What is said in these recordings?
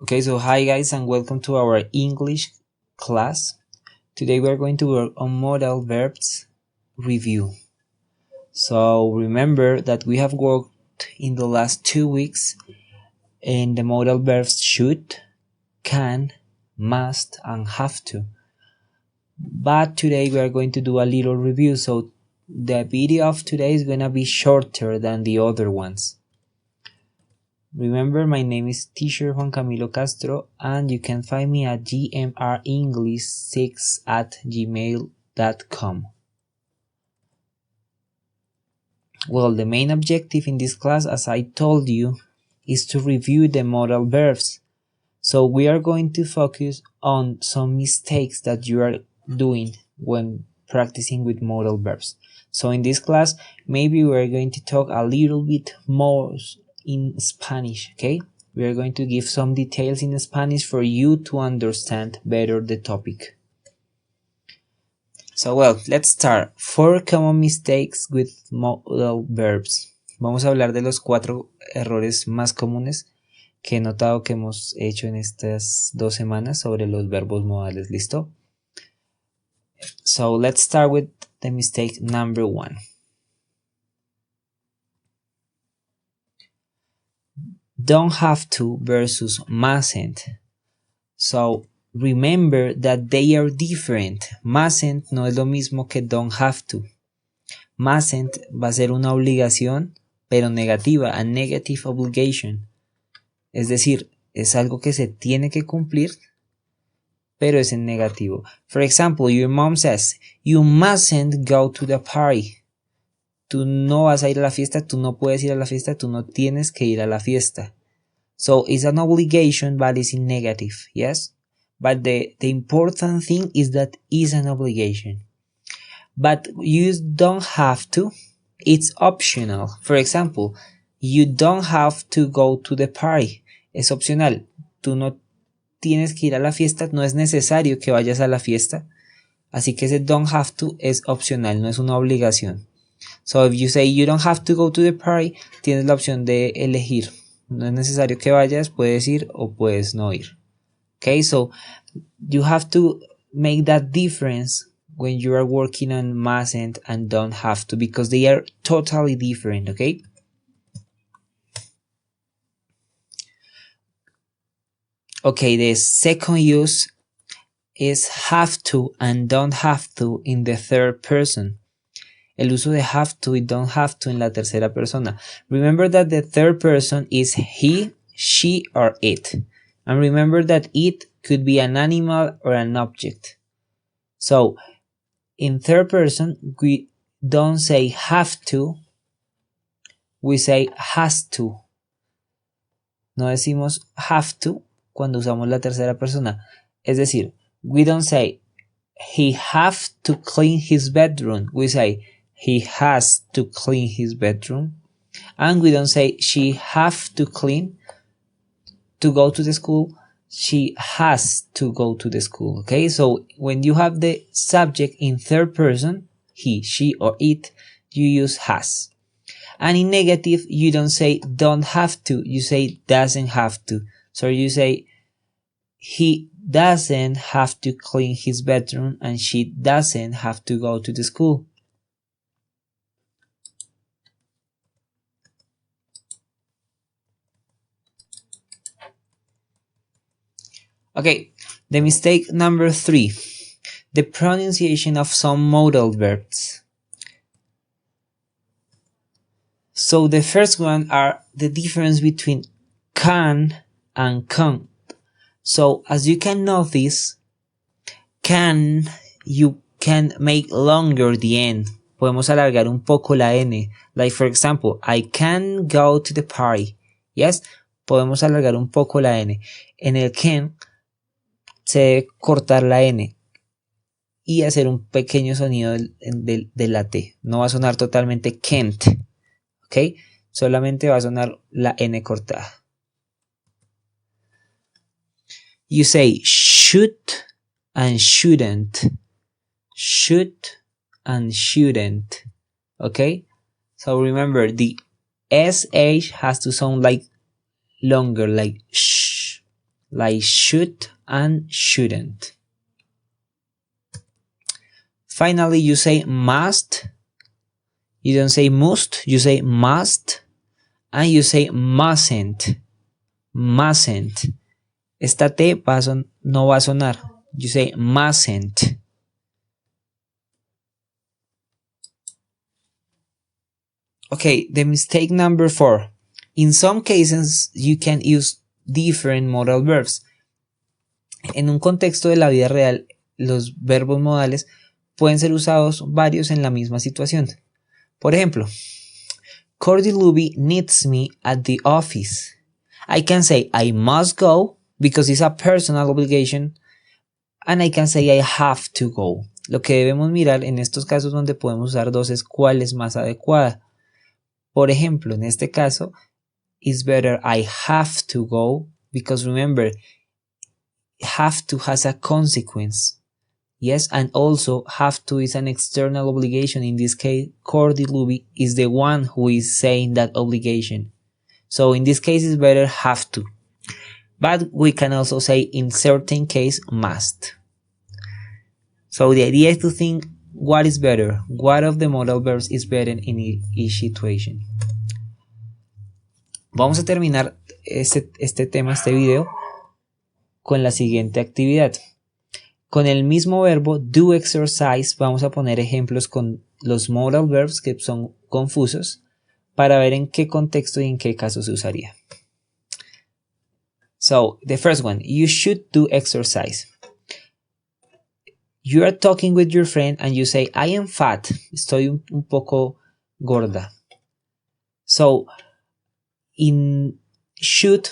Okay, so hi guys and welcome to our English class. Today we are going to work on modal verbs review. So remember that we have worked in the last 2 weeks in the modal verbs should, can, must, and have to. But today we are going to do a little review, so the video of today is gonna be shorter than the other ones. Remember, my name is teacher Juan Camilo Castro and you can find me at gmrenglish6@gmail.com. Well, the main objective in this class, as I told you, is to review the modal verbs. So we are going to focus on some mistakes that you are doing when practicing with modal verbs. So in this class, maybe we're going to talk a little bit more in Spanish, okay? We are going to give some details in Spanish for you to understand better the topic. So well, let's start. 4 common mistakes with modal verbs. Vamos a hablar de los 4 errores más comunes que he notado que hemos hecho en estas 2 semanas sobre los verbos modales. ¿Listo? So let's start with the mistake number 1. Don't have to versus mustn't. So remember that they are different. Mustn't no es lo mismo que don't have to. Mustn't va a ser una obligación, pero negativa, a negative obligation. Es decir, es algo que se tiene que cumplir, pero es en negativo. For example, your mom says, you mustn't go to the party. Tú no vas a ir a la fiesta, tú no puedes ir a la fiesta, tú no tienes que ir a la fiesta. So it's an obligation, but it's in negative, yes? But the important thing is that it's an obligation. But you don't have to, it's optional. For example, you don't have to go to the party. Es opcional. Tú no tienes que ir a la fiesta, no es necesario que vayas a la fiesta. Así que ese don't have to es opcional, no es una obligación. So if you say you don't have to go to the party, tienes la opción de elegir. No es necesario que vayas, puedes ir o puedes no ir. Okay, so you have to make that difference when you are working on mustn't and don't have to, because they are totally different, okay? Okay, the second use is have to and don't have to in the third person. El uso de have to y don't have to en la tercera persona. Remember that the third person is he, she, or it. And remember that it could be an animal or an object. So, in third person, we don't say have to, we say has to. No decimos have to cuando usamos la tercera persona. Es decir, we don't say he have to clean his bedroom. We say he has to clean his bedroom. And we don't say she have to clean to go to the school. She has to go to the school. Okay, so when you have the subject in third person, he, she, or it, you use has. And in negative, you don't say don't have to, you say doesn't have to. So you say he doesn't have to clean his bedroom and she doesn't have to go to the school. Okay, the mistake number 3, the pronunciation of some modal verbs. So the first one are the difference between can and can't. So as you can notice, can, you can make longer the N. Podemos alargar un poco la N. Like for example, I can go to the party. Yes, podemos alargar un poco la N. En el can se debe cortar la N y hacer un pequeño sonido de la T. No va a sonar totalmente can't. ¿Ok? Solamente va a sonar la N cortada. You say should and shouldn't. Should and shouldn't. Okay? So remember, the SH has to sound like longer, like shh. like should and shouldn't. Finally, you say must. You don't say must, you say must. And you say mustn't. Mustn't. Esta T no va a sonar. You say mustn't. Okay, the mistake number 4. In some cases, you can use different modal verbs. En un contexto de la vida real, los verbos modales pueden ser usados varios en la misma situación. Por ejemplo, Cordy Luby needs me at the office. I can say I must go because it's a personal obligation, and I can say I have to go. Lo que debemos mirar en estos casos donde podemos usar dos es cuál es más adecuada. Por ejemplo, en este caso, it's better I have to go because remember, have to has a consequence. Yes, and also have to is an external obligation. In this case, Cordy Luby is the one who is saying that obligation. So in this case, it's better have to. But we can also say in certain case, must. So the idea is to think what is better. What of the modal verbs is better in each situation. Vamos a terminar este tema, este video, con la siguiente actividad. Con el mismo verbo do exercise vamos a poner ejemplos con los modal verbs que son confusos para ver en qué contexto y en qué caso se usaría. So, the first one, you should do exercise. You are talking with your friend and you say, I am fat. Estoy un poco gorda. So, in should,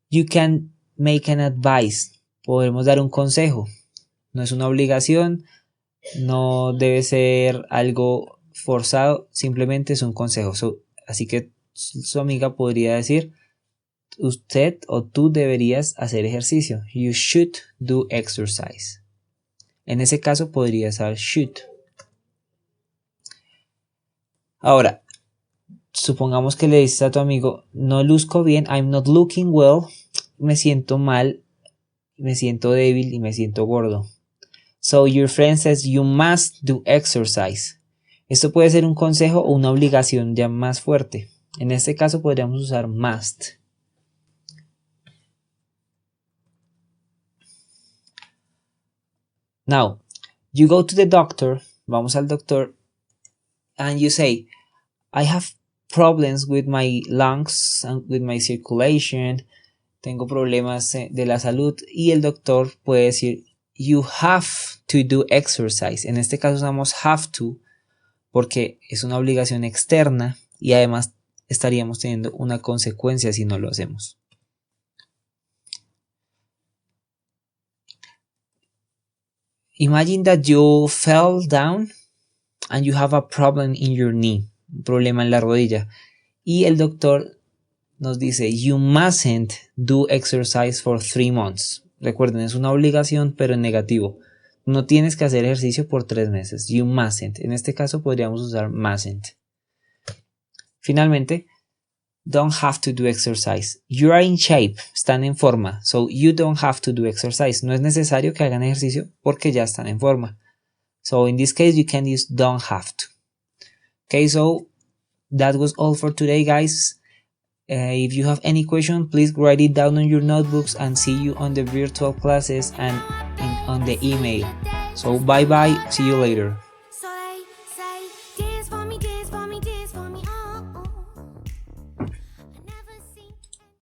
you can make an advice. Podemos dar un consejo. No es una obligación, no debe ser algo forzado, simplemente es un consejo. Así que su amiga podría decir, usted o tú deberías hacer ejercicio. You should do exercise. En ese caso podría ser should. Ahora, supongamos que le dices a tu amigo, no luzco bien, I'm not looking well, me siento mal, me siento débil y me siento gordo. So your friend says you must do exercise. Esto puede ser un consejo o una obligación ya más fuerte. En este caso podríamos usar must. Now, you go to the doctor, vamos al doctor, and you say, I have problems with my lungs and with my circulation. Tengo problemas de la salud y el doctor puede decir you have to do exercise. En este caso usamos have to porque es una obligación externa y además estaríamos teniendo una consecuencia si no lo hacemos. Imagine that you fell down and you have a problem in your knee, un problema en la rodilla, y el doctor nos dice, you mustn't do exercise for 3 months. Recuerden, es una obligación, pero en negativo. No tienes que hacer ejercicio por 3 meses. You mustn't. En este caso podríamos usar mustn't. Finalmente, don't have to do exercise. You are in shape. Están en forma. So, you don't have to do exercise. No es necesario que hagan ejercicio porque ya están en forma. So, in this case, you can use don't have to. Okay, so that was all for today, guys. If you have any question, please write it down on your notebooks and see you on the virtual classes and on the email. So bye bye, see you later.